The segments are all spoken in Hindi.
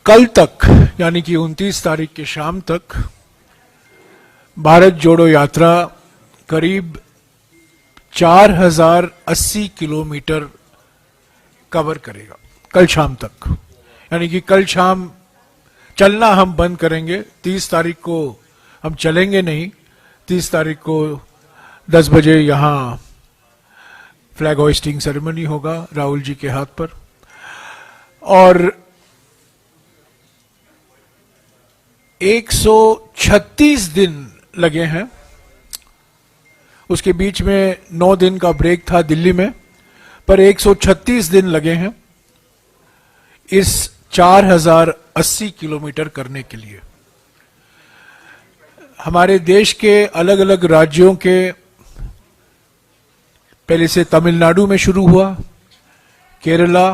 कल तक यानी कि 29 तारीख की शाम तक भारत जोड़ो यात्रा करीब 4080 किलोमीटर कवर करेगा कल शाम तक। यानी कि कल शाम चलना हम बंद करेंगे। 30 तारीख को हम चलेंगे नहीं। 30 तारीख को 10 बजे यहां फ्लैग होइस्टिंग सेरेमनी होगा राहुल जी के हाथ पर, और 136 दिन लगे हैं। उसके बीच में 9 दिन का ब्रेक था दिल्ली में, पर 136 दिन लगे हैं इस 4080 किलोमीटर करने के लिए। हमारे देश के अलग अलग राज्यों के, पहले से तमिलनाडु में शुरू हुआ, केरला,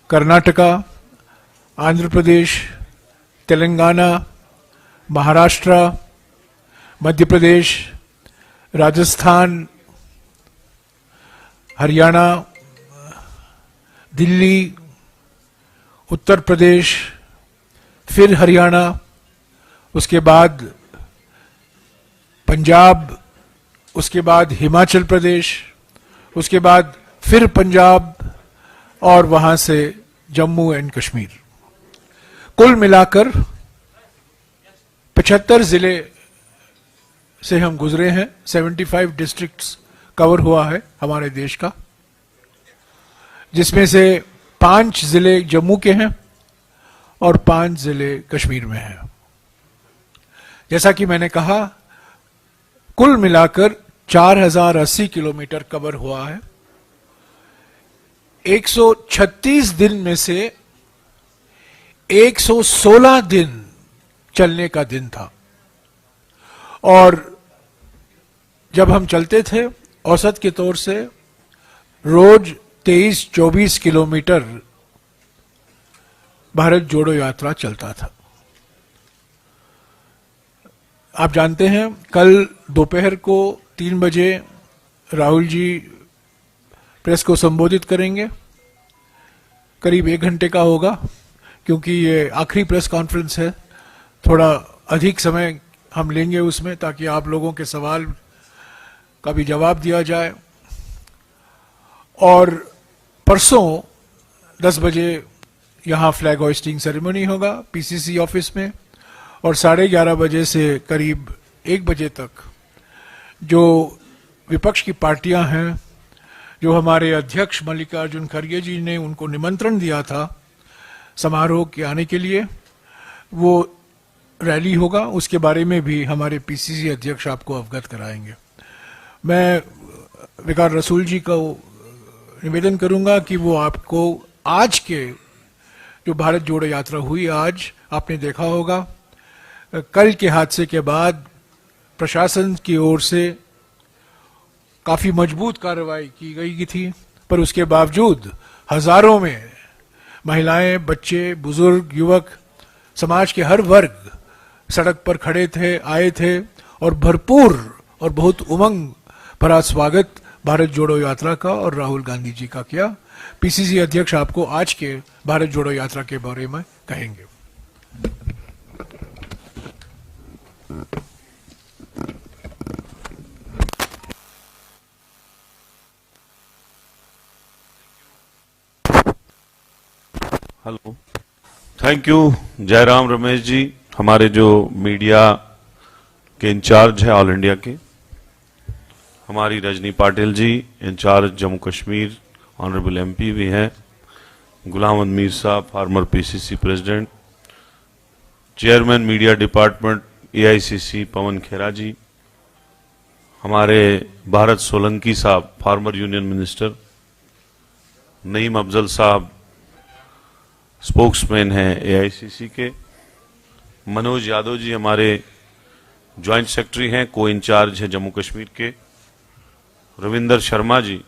कर्नाटका, आंध्र प्रदेश, तेलंगाना, महाराष्ट्र, मध्य प्रदेश, राजस्थान, हरियाणा, दिल्ली, उत्तर प्रदेश, फिर हरियाणा, उसके बाद पंजाब, उसके बाद हिमाचल प्रदेश, उसके बाद फिर पंजाब, और वहां से जम्मू एंड कश्मीर। कुल मिलाकर 75 जिले से हम गुजरे हैं। 75 डिस्ट्रिक्ट्स कवर हुआ है हमारे देश का, जिसमें से 5 जिले जम्मू के हैं और 5 जिले कश्मीर में हैं। जैसा कि मैंने कहा, कुल मिलाकर 4080 किलोमीटर कवर हुआ है। 136 दिन में से 116 दिन चलने का दिन था, और जब हम चलते थे औसत के तौर से रोज 23-24 किलोमीटर भारत जोड़ो यात्रा चलता था। आप जानते हैं, कल दोपहर को 3 बजे राहुल जी प्रेस को संबोधित करेंगे। करीब 1 घंटे का होगा, क्योंकि ये आखिरी प्रेस कॉन्फ्रेंस है। थोड़ा अधिक समय हम लेंगे उसमें, ताकि आप लोगों के सवाल का भी जवाब दिया जाए। और परसों 10 बजे यहाँ फ्लैग होइस्टिंग सेरेमनी होगा पीसीसी ऑफिस में, और 11:30 बजे से करीब 1 बजे तक जो विपक्ष की पार्टियां हैं, जो हमारे अध्यक्ष मल्लिकार्जुन खड़गे जी ने उनको निमंत्रण दिया था समारोह के आने के लिए, वो रैली होगा। उसके बारे में भी हमारे पीसीसी अध्यक्ष आपको अवगत कराएंगे। मैं विकार रसूल जी को निवेदन करूंगा कि वो आपको आज के जो भारत जोड़ो यात्रा हुई, आज आपने देखा होगा, कल के हादसे के बाद प्रशासन की ओर से काफी मजबूत कार्रवाई की गई थी, पर उसके बावजूद हजारों में महिलाएं, बच्चे, बुजुर्ग, युवक, समाज के हर वर्ग सड़क पर खड़े थे, आए थे, और भरपूर और बहुत उमंग भरा स्वागत भारत जोड़ो यात्रा का और राहुल गांधी जी का किया। पीसीसी अध्यक्ष आपको आज के भारत जोड़ो यात्रा के बारे में कहेंगे। Hello, thank you Jairam Ramesh ji, हमारे जो मीडिया के इंचार्ज है ऑल इंडिया के, हमारी Rajani Patil ji incharge Jammu Kashmir, honourable MP भी हैं, Ghulam Ahmad Mir sahab former PCC president, chairman media department AICC Pawan Khera ji, हमारे Bharat Solanki sahab former union minister, Naeem Afzal sahab spokesman हैं एआईसीसी के, मनोज यादव जी हमारे ज्वाइंट सेक्रेटरी हैं, को इंचार्ज है जम्मू कश्मीर के, रविंदर शर्मा जी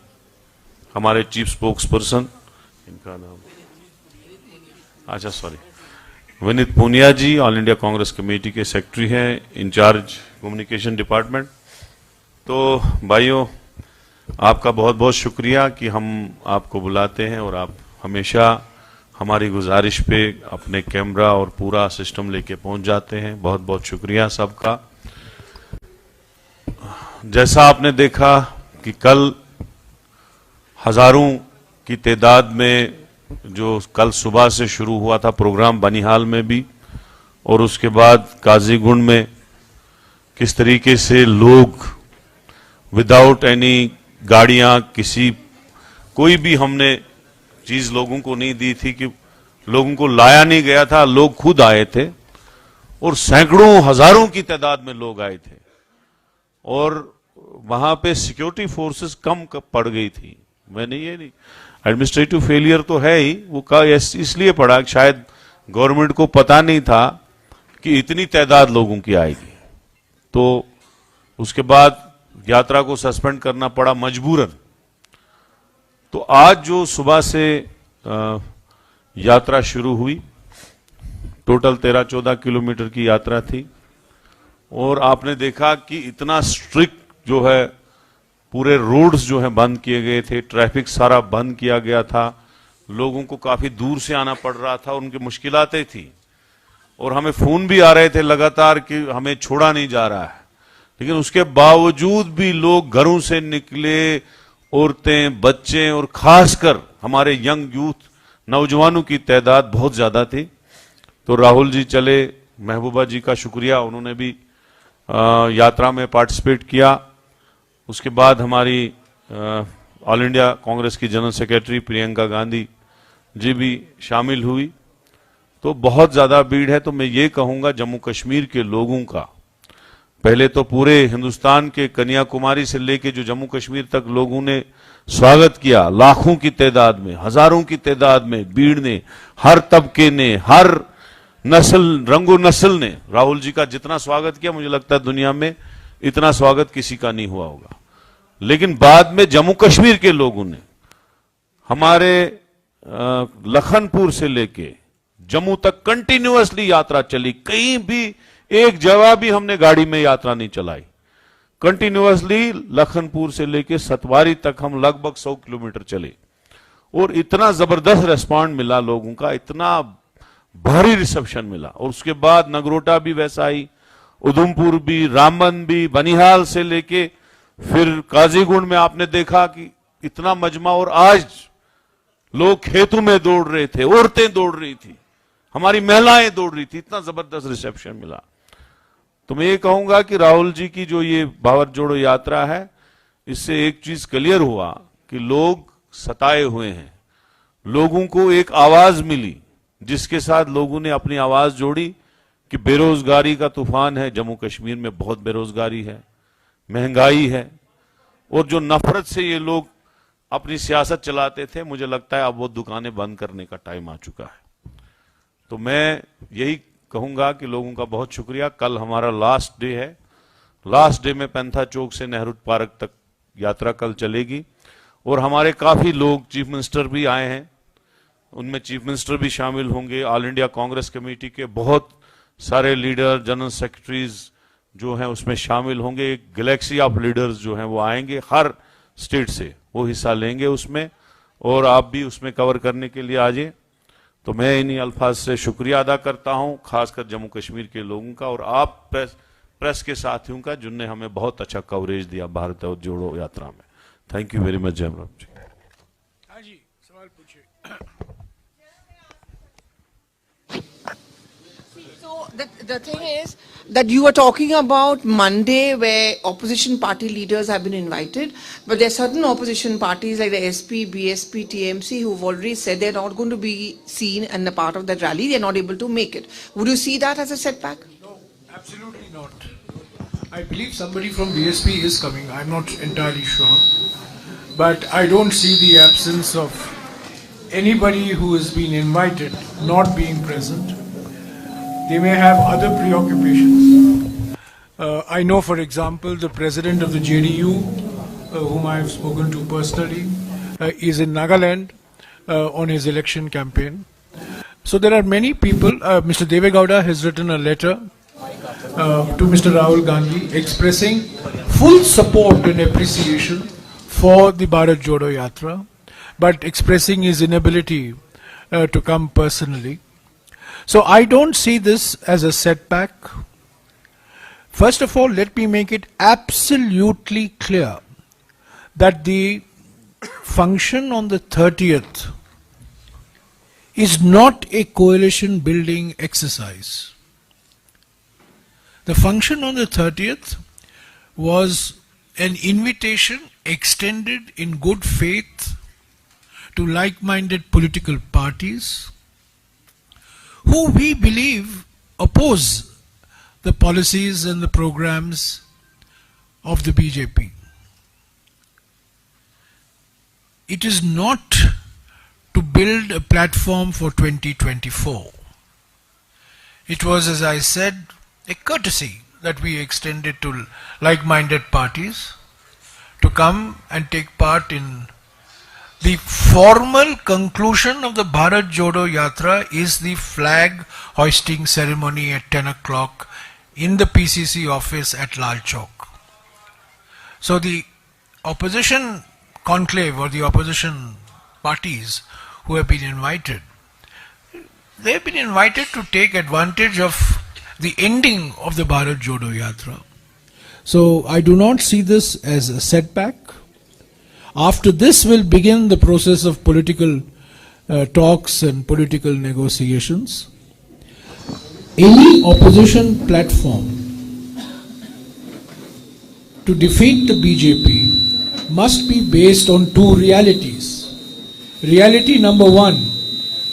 हमारे चीफ स्पोक्स पर्सन, इनका नाम विनीत पूनिया जी ऑल इंडिया कांग्रेस कमेटी के सेक्रेटरी हैं, इंचार्ज कम्युनिकेशन डिपार्टमेंट। तो भाइयों, आपका बहुत बहुत शुक्रिया कि हम आपको बुलाते हैं और आप हमेशा हमारी गुजारिश पे अपने कैमरा और पूरा सिस्टम लेके पहुंच जाते हैं। बहुत बहुत शुक्रिया सबका। जैसा आपने देखा कि कल हजारों की तादाद में जो कल सुबह से शुरू हुआ था प्रोग्राम बनिहाल में भी और उसके बाद काजीगुंड में किस तरीके से लोग विदाउट एनी गाड़ियां कोई भी हमने चीज लोगों को नहीं दी थी कि लोगों को लाया नहीं गया था, लोग खुद आए थे और सैकड़ों हजारों की तादाद में लोग आए थे और वहां पे सिक्योरिटी फोर्सेस कम पड़ गई थी। मैंने ये नहीं, एडमिनिस्ट्रेटिव फेलियर तो है ही, वो का इसलिए पड़ा शायद गवर्नमेंट को पता नहीं था कि इतनी तादाद लोगों की आएगी, तो उसके बाद यात्रा को सस्पेंड करना पड़ा मजबूरन। तो आज जो सुबह से यात्रा शुरू हुई, टोटल 13-14 किलोमीटर की यात्रा थी और आपने देखा कि इतना स्ट्रिक्ट जो है पूरे रोड्स जो है बंद किए गए थे, ट्रैफिक सारा बंद किया गया था, लोगों को काफी दूर से आना पड़ रहा था, उनकी मुश्किलातें थी और हमें फोन भी आ रहे थे लगातार कि हमें छोड़ा नहीं जा रहा है, लेकिन उसके बावजूद भी लोग घरों से निकले, औरतें, बच्चे और खासकर हमारे यंग यूथ नौजवानों की तादाद बहुत ज्यादा थी। तो राहुल जी चले, महबूबा जी का शुक्रिया, उन्होंने भी यात्रा में पार्टिसिपेट किया। उसके बाद हमारी ऑल इंडिया कांग्रेस की जनरल सेक्रेटरी प्रियंका गांधी जी भी शामिल हुई। तो बहुत ज्यादा भीड़ है। तो मैं ये कहूंगा जम्मू कश्मीर के लोगों का, पहले तो पूरे हिंदुस्तान के कन्याकुमारी से लेके जो जम्मू कश्मीर तक लोगों ने स्वागत किया, लाखों की तादाद में, हजारों की तादाद में भीड़ ने, हर तबके ने, हर नस्ल, रंगो नस्ल ने राहुल जी का जितना स्वागत किया, मुझे लगता है दुनिया में इतना स्वागत किसी का नहीं हुआ होगा। लेकिन बाद में जम्मू कश्मीर के लोगों ने हमारे लखनपुर से लेके जम्मू तक कंटिन्यूअसली यात्रा चली, कहीं भी एक जगह भी हमने गाड़ी में यात्रा नहीं चलाई, कंटिन्यूअसली लखनपुर से लेके सतवारी तक हम लगभग 100 किलोमीटर चले और इतना जबरदस्त रिस्पॉन्ड मिला लोगों का, इतना भारी रिसेप्शन मिला। और उसके बाद नगरोटा भी वैसा ही, उधमपुर भी, रामबन भी, बनिहाल से लेके फिर काजीगुंड में आपने देखा कि इतना मजमा, और आज लोग खेतों में दौड़ रहे थे, औरतें दौड़ रही थी, हमारी महिलाएं दौड़ रही थी, इतना जबरदस्त रिसेप्शन मिला। तो मैं ये कहूंगा कि राहुल जी की जो ये भारत जोड़ो यात्रा है, इससे एक चीज क्लियर हुआ कि लोग सताए हुए हैं, लोगों को एक आवाज मिली जिसके साथ लोगों ने अपनी आवाज जोड़ी कि बेरोजगारी का तूफान है, जम्मू कश्मीर में बहुत बेरोजगारी है, महंगाई है, और जो नफरत से ये लोग अपनी सियासत चलाते थे, मुझे लगता है अब वो दुकानें बंद करने का टाइम आ चुका है। तो मैं यही कहूंगा कि लोगों का बहुत शुक्रिया। कल हमारा लास्ट डे है, लास्ट डे में पैंथा चौक से नेहरू पार्क तक यात्रा कल चलेगी और हमारे काफी लोग, चीफ मिनिस्टर भी आए हैं, उनमें चीफ मिनिस्टर भी शामिल होंगे, ऑल इंडिया कांग्रेस कमेटी के बहुत सारे लीडर, जनरल सेक्रेटरीज जो हैं उसमें शामिल होंगे, एक गैलेक्सी ऑफ लीडर्स जो हैं वो आएंगे, हर स्टेट से वो हिस्सा लेंगे उसमें, और आप भी उसमें कवर करने के लिए आ जाए। तो मैं इन्हीं अल्फाज से शुक्रिया अदा करता हूं, खासकर जम्मू कश्मीर के लोगों का और आप प्रेस के साथियों का, जिनने हमें बहुत अच्छा कवरेज दिया भारत जोड़ो यात्रा में। Thank you very much. Jairam ji. हाँ जी, सवाल पूछिए। So the thing is that you were talking about Monday where opposition party leaders have been invited, but there are certain opposition parties like the SP, BSP, TMC who've already said they're not going to be seen and a part of that rally. They're not able to make it. Would you see that as a setback? No, absolutely not. I believe somebody from BSP is coming. I'm not entirely sure. But I don't see the absence of anybody who has been invited not being present. They may have other preoccupations. I know, for example, the president of the JDU, whom I have spoken to personally, is in Nagaland on his election campaign. So there are many people. Mr. Deve Gowda has written a letter to Mr. Rahul Gandhi expressing full support and appreciation for the Bharat Jodo Yatra, but expressing his inability to come personally. So I don't see this as a setback. First of all, let me make it absolutely clear that the function on the 30th is not a coalition building exercise. The function on the 30th was an invitation extended in good faith to like-minded political parties who we believe oppose the policies and the programs of the BJP. It is not to build a platform for 2024. It was, as I said, a courtesy that we extended to like-minded parties to come and take part in the formal conclusion of the Bharat Jodo Yatra is the flag hoisting ceremony at 10 o'clock in the PCC office at Lal Chowk. So the opposition conclave or the opposition parties who have been invited, they have been invited to take advantage of the ending of the Bharat Jodo Yatra. So I do not see this as a setback. After this will begin the process of political talks and political negotiations. Any opposition platform to defeat the BJP must be based on two realities. Reality number one,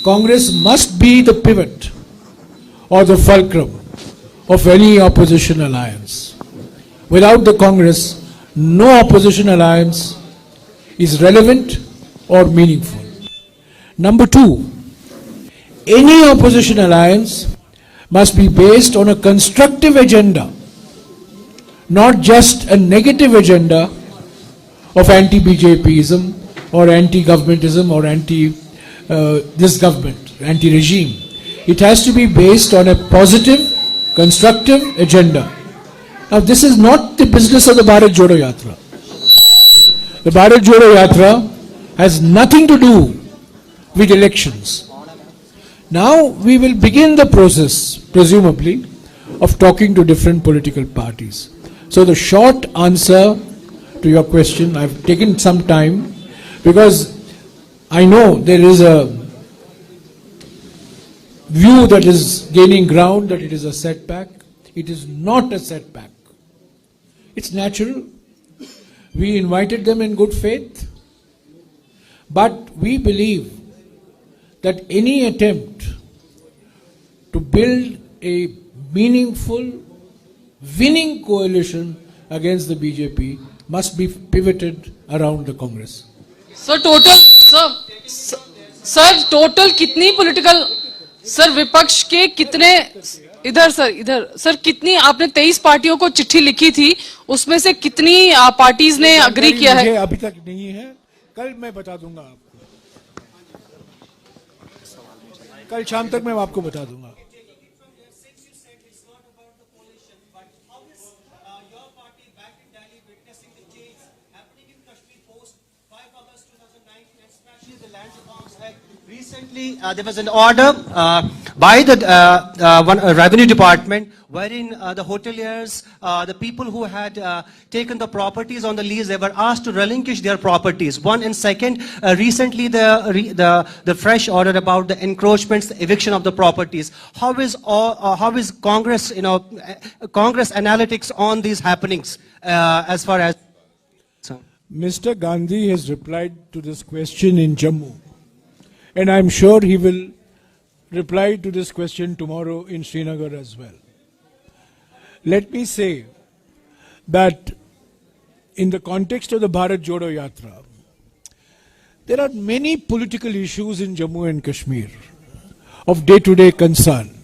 Congress must be the pivot or the fulcrum of any opposition alliance. Without the Congress, no opposition alliance is relevant or meaningful. Number two, any opposition alliance must be based on a constructive agenda, not just a negative agenda of anti-BJPism or anti-governmentism or this government, anti-regime. It has to be based on a positive, constructive agenda. Now this is not the business of the Bharat Jodo Yatra. The Bharat Jodo Yatra has nothing to do with elections. Now we will begin the process, presumably, of talking to different political parties. So the short answer to your question, I've taken some time because I know there is a view that is gaining ground that it is a setback. It is not a setback. It's natural. We invited them in good faith. But we believe that any attempt to build a meaningful, winning coalition against the BJP must be pivoted around the Congress. Sir total कितनी पॉलिटिकल सर विपक्ष के कितने इधर सर कितनी आपने 23 पार्टियों को चिट्ठी लिखी थी उसमें से कितनी पार्टीज ने अग्री किया है? अभी तक नहीं है, कल मैं बता दूंगा आपको, कल शाम तक मैं आपको बता दूंगा. Recently, there was an order by the revenue department wherein the hoteliers, the people who had taken the properties on the lease, they were asked to relinquish their properties. One, and second, recently the fresh order about the encroachments, the eviction of the properties. How is Congress, Congress analytics on these happenings as far as? Mr. Gandhi has replied to this question in Jammu. And I'm sure he will reply to this question tomorrow in Srinagar as well. Let me say that in the context of the Bharat Jodo Yatra, there are many political issues in Jammu and Kashmir of day-to-day concern.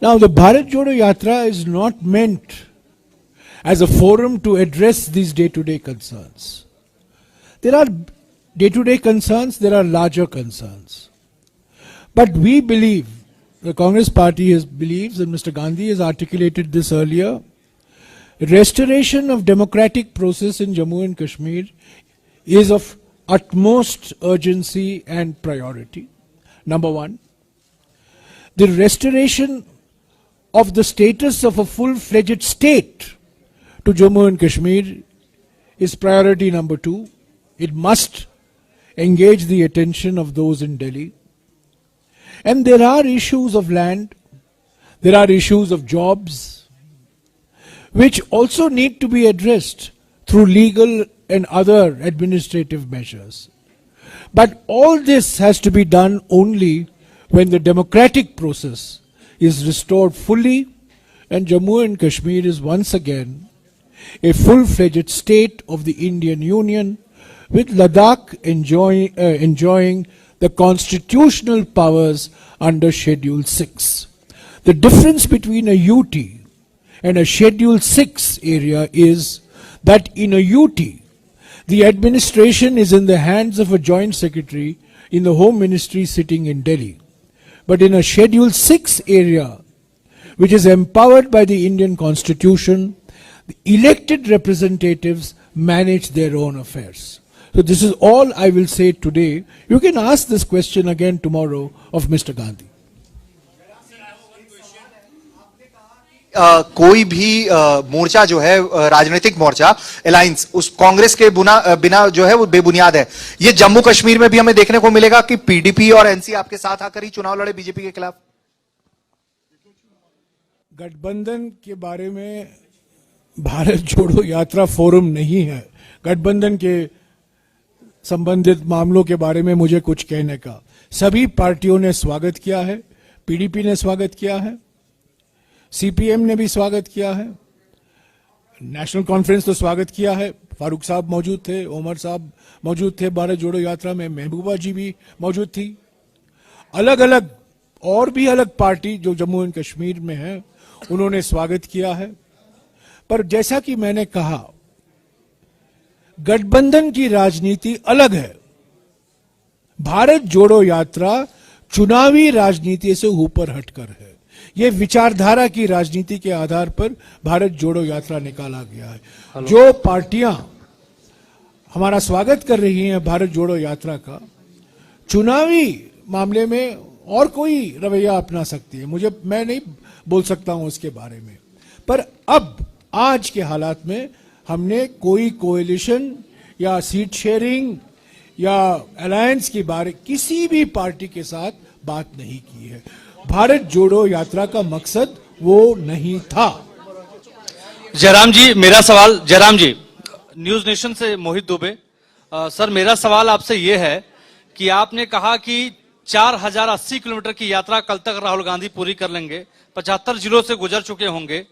Now, the Bharat Jodo Yatra is not meant as a forum to address these day-to-day concerns. There are day-to-day concerns, there are larger concerns. But we believe, the Congress party believes, and Mr. Gandhi has articulated this earlier, restoration of democratic process in Jammu and Kashmir is of utmost urgency and priority. Number one, the restoration of the status of a full-fledged state to Jammu and Kashmir is priority number two. It must engage the attention of those in Delhi. And there are issues of land, there are issues of jobs, which also need to be addressed through legal and other administrative measures. But all this has to be done only when the democratic process is restored fully and Jammu and Kashmir is once again a full-fledged state of the Indian Union, with Ladakh enjoying the constitutional powers under Schedule 6. The difference between a UT and a Schedule 6 area is that in a UT, the administration is in the hands of a joint secretary in the Home Ministry sitting in Delhi. But in a Schedule 6 area, which is empowered by the Indian Constitution, the elected representatives manage their own affairs. So this is all I will say today. You can ask this question again tomorrow of Mr. Gandhi. कोई भी मोर्चा जो है राजनीतिक मोर्चा अलायंस उस कांग्रेस के बिना जो है वो बेबुनियाद है। ये जम्मू कश्मीर में भी हमें देखने को मिलेगा कि पीडीपी और एनसी आपके साथ आकर ही चुनाव लड़े बीजेपी के खिलाफ। गठबंधन के बारे में भारत जोड़ो यात्रा फोरम नहीं है। गठबंधन के संबंधित मामलों के बारे में मुझे कुछ कहने का। सभी पार्टियों ने स्वागत किया है, पीडीपी ने स्वागत किया है, सीपीएम ने भी स्वागत किया है, नेशनल कॉन्फ्रेंस तो स्वागत किया है। फारूक साहब मौजूद थे, उमर साहब मौजूद थे भारत जोड़ो यात्रा में, महबूबा जी भी मौजूद थी। अलग अलग और भी अलग पार्टी जो जम्मू एंड कश्मीर में है उन्होंने स्वागत किया है। पर जैसा कि मैंने कहा, गठबंधन की राजनीति अलग है। भारत जोड़ो यात्रा चुनावी राजनीति से ऊपर हटकर है। ये विचारधारा की राजनीति के आधार पर भारत जोड़ो यात्रा निकाला गया है। जो पार्टियां हमारा स्वागत कर रही हैं भारत जोड़ो यात्रा का, चुनावी मामले में और कोई रवैया अपना सकती है, मैं नहीं बोल सकता हूं उसके बारे में। पर अब आज के हालात में हमने कोई कोएलिशन या सीट शेयरिंग या अलायंस के बारे किसी भी पार्टी के साथ बात नहीं की है। भारत जोड़ो यात्रा का मकसद वो नहीं था। जयराम जी, मेरा सवाल, जयराम जी, न्यूज नेशन से मोहित दुबे। सर, मेरा सवाल आपसे ये है कि आपने कहा कि 4080 किलोमीटर की यात्रा कल तक राहुल गांधी पूरी कर लेंगे, 75 जिलों से गुजर चुके होंगे।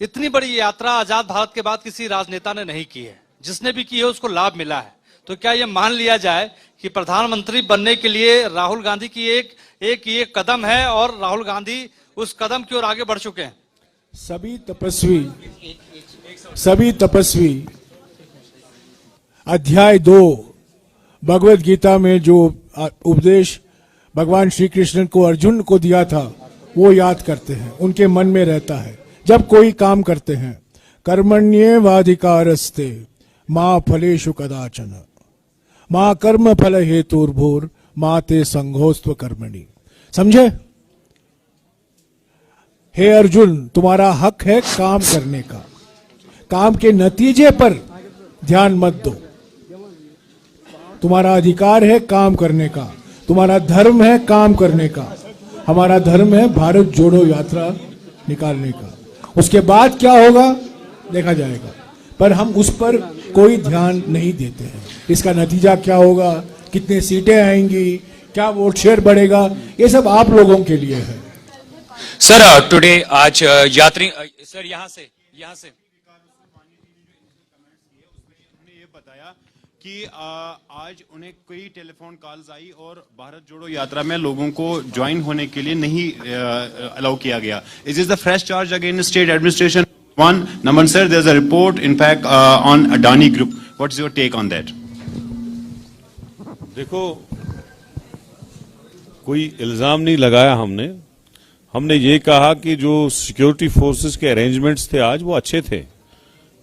इतनी बड़ी यात्रा आजाद भारत के बाद किसी राजनेता ने नहीं की है, जिसने भी की है उसको लाभ मिला है। तो क्या यह मान लिया जाए कि प्रधानमंत्री बनने के लिए राहुल गांधी की एक कदम है और राहुल गांधी उस कदम की ओर आगे बढ़ चुके हैं? सभी तपस्वी अध्याय 2 भगवत गीता में जो उपदेश भगवान श्री कृष्ण को अर्जुन को दिया था वो याद करते हैं, उनके मन में रहता है। जब कोई काम करते हैं, कर्मण्येवाधिकारस्ते मां फलेषु कदाचन मां कर्म फल हेतुर्भुर मां ते संघोस्त्व कर्मणि। समझे? हे अर्जुन, तुम्हारा हक है काम करने का, काम के नतीजे पर ध्यान मत दो। तुम्हारा अधिकार है काम करने का, तुम्हारा धर्म है काम करने का। हमारा धर्म है भारत जोड़ो यात्रा निकालने का। उसके बाद क्या होगा देखा जाएगा, पर हम उस पर कोई ध्यान नहीं देते हैं। इसका नतीजा क्या होगा, कितने सीटें आएंगी, क्या वोट शेयर बढ़ेगा, ये सब आप लोगों के लिए है। सर, टुडे आज यात्री सर यहाँ से कि आज उन्हें कई टेलीफोन कॉल्स आई और भारत जोड़ो यात्रा में लोगों को ज्वाइन होने के लिए नहीं अलाउ किया गया। Is this the fresh charge against state administration? One number sir, there is a report in fact on Adani group, what is your take on that? देखो, कोई इल्जाम नहीं लगाया हमने ये कहा कि जो सिक्योरिटी फोर्सेस के अरेंजमेंट्स थे आज वो अच्छे थे,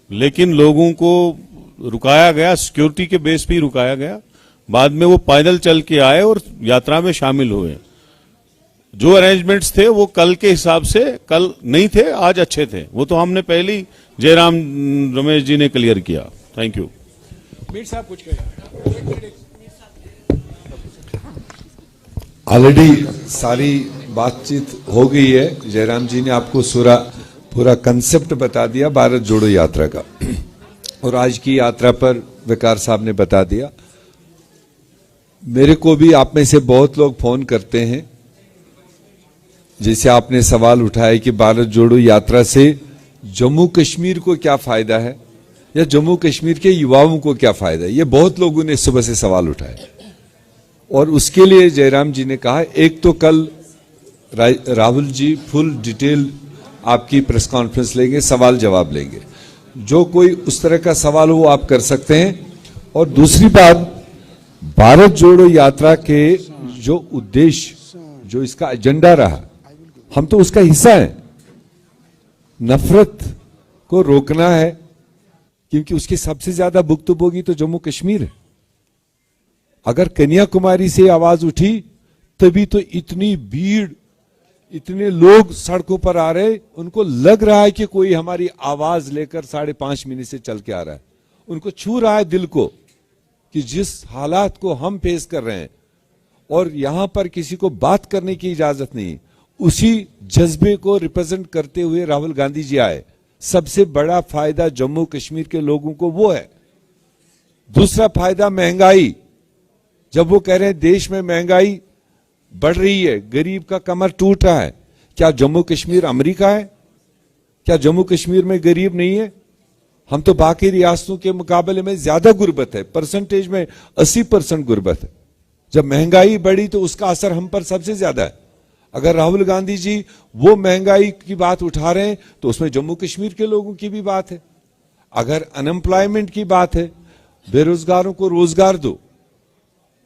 लेकिन लोगों को रुकाया गया, सिक्योरिटी के बेस पे ही रुकाया गया। बाद में वो पैदल चल के आए और यात्रा में शामिल हुए। जो अरेंजमेंट्स थे वो कल के हिसाब से कल नहीं थे, आज अच्छे थे। वो तो हमने पहले ही जयराम रमेश जी ने क्लियर किया। Thank you. मीर साहब कुछ कहें। ऑलरेडी सारी बातचीत हो गई है। जयराम जी ने आपको पूरा कंसेप्ट बता दिया भारत जोड़ो यात्रा का, और आज की यात्रा पर विकार साहब ने बता दिया। मेरे को भी आप में से बहुत लोग फोन करते हैं, जैसे आपने सवाल उठाया कि भारत जोड़ो यात्रा से जम्मू कश्मीर को क्या फायदा है या जम्मू कश्मीर के युवाओं को क्या फायदा है। ये बहुत लोगों ने सुबह से सवाल उठाए, और उसके लिए जयराम जी ने कहा एक तो कल राहुल जी फुल डिटेल आपकी प्रेस कॉन्फ्रेंस लेंगे, सवाल जवाब लेंगे। जो कोई उस तरह का सवाल हो वो आप कर सकते हैं। और दूसरी बात, भारत जोड़ो यात्रा के जो उद्देश्य, जो इसका एजेंडा रहा, हम तो उसका हिस्सा हैं। नफरत को रोकना है, क्योंकि उसकी सबसे ज्यादा भुक्तभोगी तो जम्मू कश्मीर है। अगर कन्याकुमारी से आवाज उठी तभी तो इतनी भीड़, इतने लोग सड़कों पर आ रहे, उनको लग रहा है कि कोई हमारी आवाज लेकर 5.5 मिनट से चल के आ रहा है। उनको छू रहा है दिल को कि जिस हालात को हम फेस कर रहे हैं और यहां पर किसी को बात करने की इजाजत नहीं, उसी जज्बे को रिप्रेजेंट करते हुए राहुल गांधी जी आए। सबसे बड़ा फायदा जम्मू कश्मीर के लोगों को वो है। दूसरा फायदा महंगाई। जब वो कह रहे हैं देश में महंगाई बढ़ रही है, गरीब का कमर टूट रहा है, क्या जम्मू कश्मीर अमेरिका है? क्या जम्मू कश्मीर में गरीब नहीं है? हम तो बाकी रियासतों के मुकाबले में ज्यादा गुर्बत है, परसेंटेज में 80% गुर्बत है। जब महंगाई बढ़ी तो उसका असर हम पर सबसे ज्यादा है। अगर राहुल गांधी जी वो महंगाई की बात उठा रहे हैं तो उसमें जम्मू कश्मीर के लोगों की भी बात है। अगर अनएम्प्लॉयमेंट की बात है, बेरोजगारों को रोजगार दो।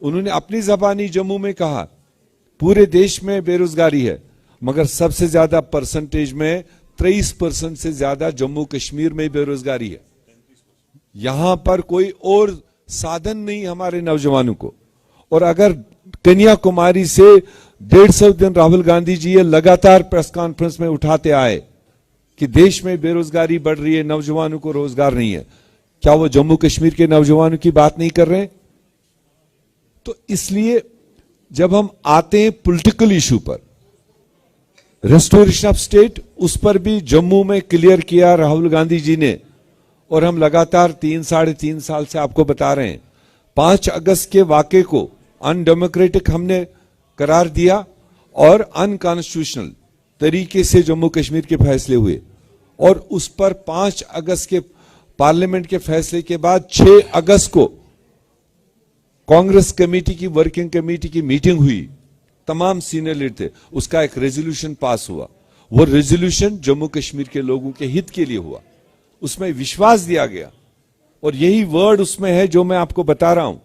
उन्होंने अपनी जबानी जम्मू में कहा पूरे देश में बेरोजगारी है, मगर सबसे ज्यादा परसेंटेज में 23% से ज्यादा जम्मू कश्मीर में बेरोजगारी है। यहां पर कोई और साधन नहीं हमारे नौजवानों को। और अगर कन्याकुमारी से 150 दिन राहुल गांधी जी ये लगातार प्रेस कॉन्फ्रेंस में उठाते आए कि देश में बेरोजगारी बढ़ रही है, नौजवानों को रोजगार नहीं है, क्या वो जम्मू कश्मीर के नौजवानों की बात नहीं कर रहे हैं? तो इसलिए जब हम आते हैं पॉलिटिकल इशू पर, रेस्टोरेशन ऑफ स्टेट, उस पर भी जम्मू में क्लियर किया राहुल गांधी जी ने, और हम लगातार 3-3.5 साल से आपको बता रहे हैं। 5 अगस्त के वाक़े को अनडेमोक्रेटिक हमने करार दिया और अनकॉन्स्टिट्यूशनल तरीके से जम्मू कश्मीर के फैसले हुए, और उस पर 5 अगस्त के पार्लियामेंट के फैसले के बाद 6 अगस्त को कांग्रेस कमेटी की वर्किंग कमेटी की मीटिंग हुई, तमाम सीनियर लीडर थे, उसका एक रेजोल्यूशन पास हुआ। वो रेजोल्यूशन जम्मू कश्मीर के लोगों के हित के लिए हुआ, उसमें विश्वास दिया गया। और यही वर्ड उसमें है जो मैं आपको बता रहा हूं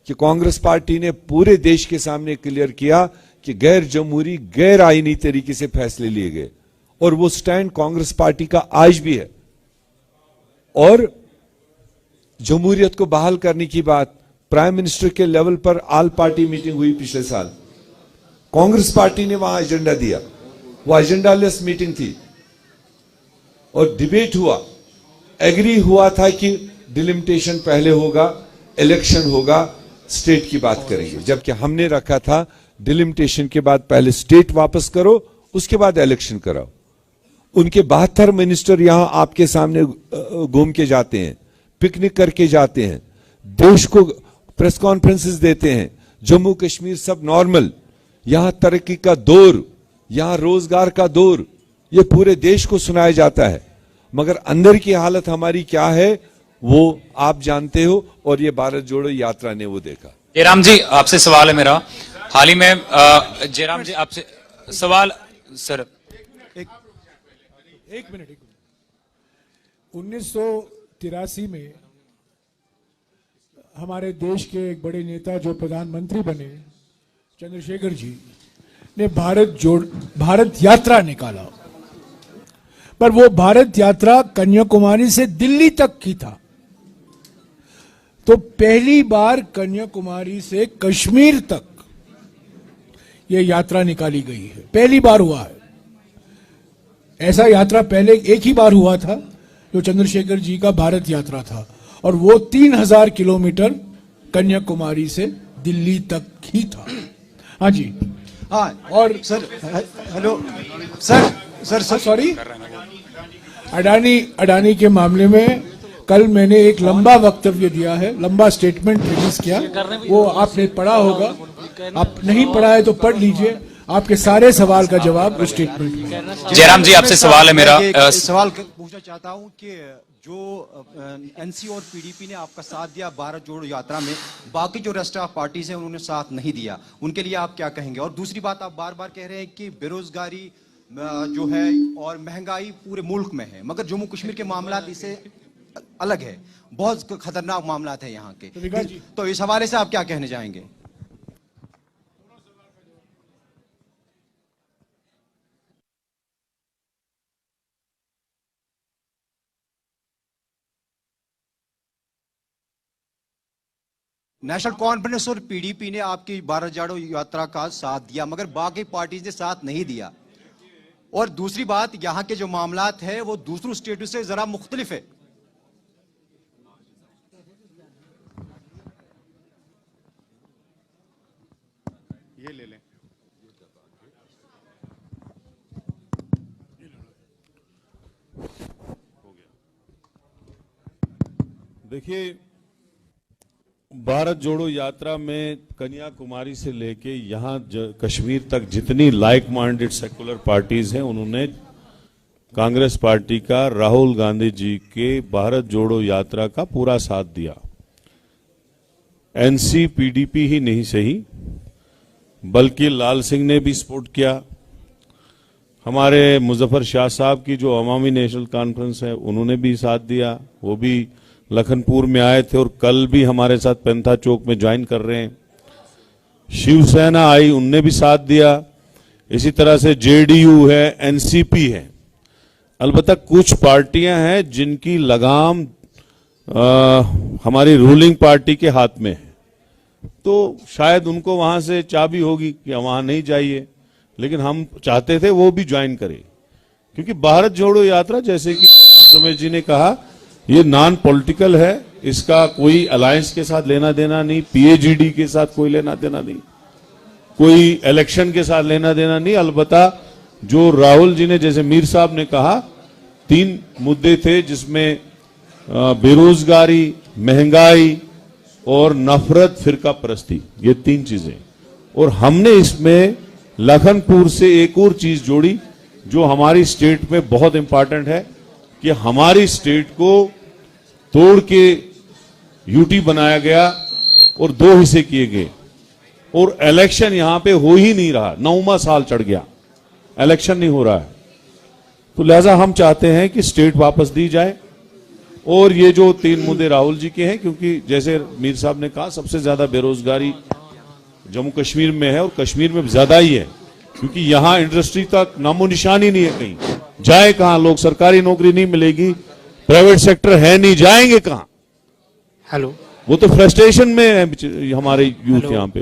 कि कांग्रेस पार्टी ने पूरे देश के सामने क्लियर किया कि गैर जमहूरी, गैर आईनी तरीके से फैसले लिए गए, और वो स्टैंड कांग्रेस पार्टी का आज भी है। और जमहूरियत को बहाल करने की बात, प्राइम मिनिस्टर के लेवल पर ऑल पार्टी मीटिंग हुई पिछले साल, कांग्रेस पार्टी ने वहां एजेंडा दिया, वो एजेंडा लेस मीटिंग थी, और डिबेट हुआ, एग्री हुआ था कि डिलिमिटेशन पहले होगा, इलेक्शन होगा, स्टेट की बात करेंगे। जबकि हमने रखा था डिलिमिटेशन के बाद पहले स्टेट वापस करो, उसके बाद इलेक्शन कराओ। उनके 72 मिनिस्टर यहां आपके सामने घूम के जाते हैं, पिकनिक करके जाते हैं, देश को प्रेस कॉन्फ्रेंसेस देते हैं। जम्मू कश्मीर सब नॉर्मल, यहां तरक्की का दौर, यहां रोजगार का दौर, ये पूरे देश को सुनाया जाता है। मगर अंदर की हालत हमारी क्या है वो आप जानते हो, और ये भारत जोड़ो यात्रा ने वो देखा। जयराम जी आपसे सवाल है मेरा। हाल ही में जयराम जी आपसे सवाल सर। एक मिनट। 1983 में हमारे देश के एक बड़े नेता जो प्रधानमंत्री बने, चंद्रशेखर जी ने भारत यात्रा निकाला, पर वो भारत यात्रा कन्याकुमारी से दिल्ली तक की था। तो पहली बार कन्याकुमारी से कश्मीर तक यह यात्रा निकाली गई है, पहली बार हुआ है। ऐसा यात्रा पहले एक ही बार हुआ था, जो चंद्रशेखर जी का भारत यात्रा था, और वो 3000 किलोमीटर कन्याकुमारी से दिल्ली तक ही था। हाँ जी। हाँ, और sir hello sir sorry, Adani के मामले में कल मैंने एक लंबा वक्तव्य दिया है, लंबा स्टेटमेंट रिलीज किया, वो आपने पढ़ा होगा। आप नहीं पढ़ा है तो पढ़ लीजिए, आपके सारे सवाल का जवाब उस स्टेटमेंट में। जयराम जी, आपसे सवाल है मेरा। सवाल पूछना चाहता हूं कि जो एनसी और पीडीपी ने आपका साथ दिया भारत जोड़ो यात्रा में, बाकी जो रेस्ट ऑफ पार्टीज हैं उन्होंने साथ नहीं दिया, उनके लिए आप क्या कहेंगे? और दूसरी बात, आप बार बार कह रहे हैं कि बेरोजगारी जो है और महंगाई पूरे मुल्क में है, मगर जम्मू कश्मीर के मामला इससे अलग है, बहुत खतरनाक मामला है यहाँ के, तो इस हवाले से आप क्या कहने चाहेंगे? नेशनल कॉन्फ्रेंस और पीडीपी ने आपकी भारत जोड़ो यात्रा का साथ दिया, मगर बाकी पार्टीज ने साथ नहीं दिया। और दूसरी बात, यहां के जो मामलात है वो दूसरों स्टेटों से जरा मुख्तलिफ है। ये ले लें। देखिए, भारत जोड़ो यात्रा में कन्याकुमारी से लेके यहाँ कश्मीर तक जितनी लाइक माइंडेड सेकुलर पार्टीज हैं, उन्होंने कांग्रेस पार्टी का, राहुल गांधी जी के भारत जोड़ो यात्रा का पूरा साथ दिया। एनसी पीडीपी ही नहीं सही, बल्कि लाल सिंह ने भी सपोर्ट किया। हमारे मुजफ्फर शाह साहब की जो अवामी नेशनल कॉन्फ्रेंस है, उन्होंने भी साथ दिया, वो भी लखनपुर में आए थे और कल भी हमारे साथ पेंथा चौक में ज्वाइन कर रहे हैं। शिवसेना आई, उनने भी साथ दिया। इसी तरह से जेडीयू है, एनसीपी है। अलबत्ता कुछ पार्टियां हैं जिनकी लगाम हमारी रूलिंग पार्टी के हाथ में है, तो शायद उनको वहां से चाबी होगी कि वहां नहीं जाइए, लेकिन हम चाहते थे वो भी ज्वाइन करें, क्योंकि भारत जोड़ो यात्रा, जैसे कि रमेश जी ने कहा, ये नॉन पॉलिटिकल है, इसका कोई अलायंस के साथ लेना देना नहीं, पीएजीडी के साथ कोई लेना देना नहीं, कोई इलेक्शन के साथ लेना देना नहीं। अलबत्ता जो राहुल जी ने, जैसे मीर साहब ने कहा, 3 मुद्दे थे जिसमें बेरोजगारी, महंगाई और नफरत फिरका परस्ती, ये 3 चीजें, और हमने इसमें लखनपुर से एक और चीज जोड़ी जो हमारी स्टेट में बहुत इंपॉर्टेंट है, कि हमारी स्टेट को तोड़ के यूटी बनाया गया और 2 हिस्से किए गए, और इलेक्शन यहां पे हो ही नहीं रहा, 9वां साल चढ़ गया, इलेक्शन नहीं हो रहा है। तो लिहाजा हम चाहते हैं कि स्टेट वापस दी जाए, और ये जो 3 मुद्दे राहुल जी के हैं, क्योंकि जैसे मीर साहब ने कहा, सबसे ज्यादा बेरोजगारी जम्मू कश्मीर में है, और कश्मीर में ज्यादा ही है, क्योंकि यहां इंडस्ट्री तक नामो निशान ही नहीं है, कहीं जाए कहां लोग, सरकारी नौकरी नहीं मिलेगी, प्राइवेट सेक्टर है नहीं, जाएंगे कहां? हेलो, वो तो फ्रस्ट्रेशन में है हमारे यूथ यहाँ पे,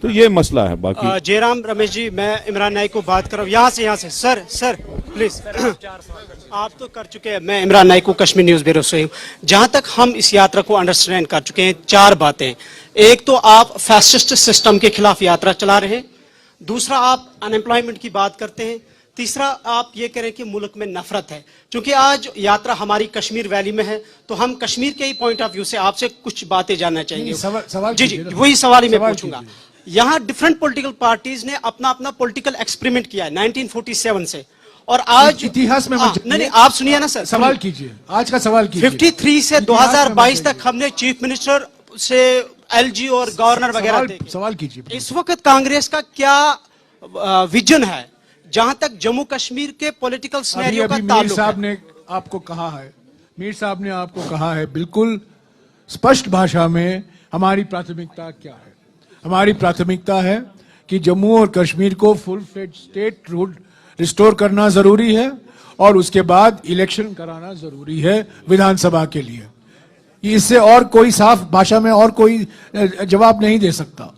तो ये मसला है। बाकी जयराम रमेश जी, मैं इमरान नाइक को बात कर रहा हूँ यहाँ से। सर प्लीज आप तो कर चुके हैं, मैं इमरान नाइक को कश्मीर न्यूज ब्यूरो से हूँ। जहां तक हम इस यात्रा को अंडरस्टैंड कर चुके हैं, 4 बातें। एक तो आप फैसिस्ट सिस्टम के खिलाफ यात्रा चला रहे हैं, दूसरा आप अनएम्प्लॉयमेंट की बात करते हैं, तीसरा आप ये करें कि मुल्क में नफरत है। क्योंकि आज यात्रा हमारी कश्मीर वैली में है, तो हम कश्मीर के ही पॉइंट ऑफ व्यू से आपसे कुछ बातें जानना चाहेंगे। सवाल जी वही सवाल ही मैं पूछूंगा। यहाँ डिफरेंट पॉलिटिकल पार्टीज ने अपना अपना पॉलिटिकल एक्सपेरिमेंट किया है 1947 से, और आज इतिहास में नहीं, आप सुनिए ना सर, सवाल कीजिए, आज का सवाल कीजिए। 53 से 2022 तक हमने चीफ मिनिस्टर से एलजी और गवर्नर वगैरह सवाल कीजिए। इस वक्त कांग्रेस का क्या विजन है जहां तक जम्मू कश्मीर के पॉलिटिकल सिनेरियो का ताल्लुक है? मीर साहब ने आपको कहा है बिल्कुल स्पष्ट भाषा में, हमारी प्राथमिकता क्या है। हमारी प्राथमिकता है कि जम्मू और कश्मीर को full fledge state rule restore करना जरूरी है, और उसके बाद इलेक्शन कराना जरूरी है विधानसभा के लिए। इससे और कोई साफ भाषा में और कोई जवाब नहीं दे सकता।